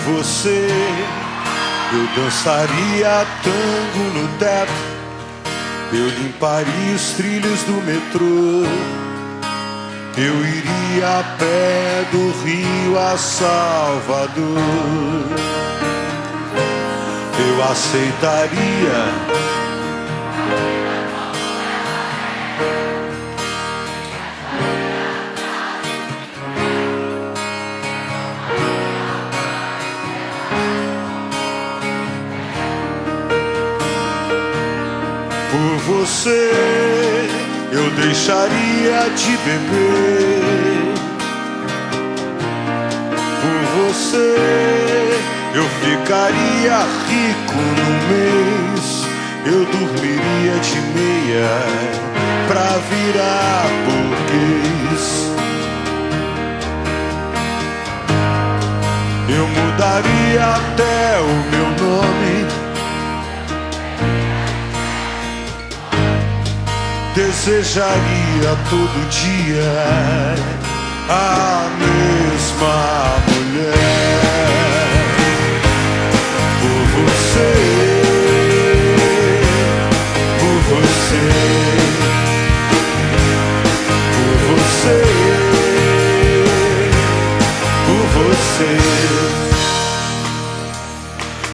você eu dançaria tango no teto, eu limparia os trilhos do metrô, eu iria a pé do Rio a Salvador, eu aceitaria por você, eu deixaria de beber. Por você, eu ficaria rico no mês. Eu dormiria de meia pra virar burguês. Eu mudaria até o meu nome. Desejaria todo dia a mesma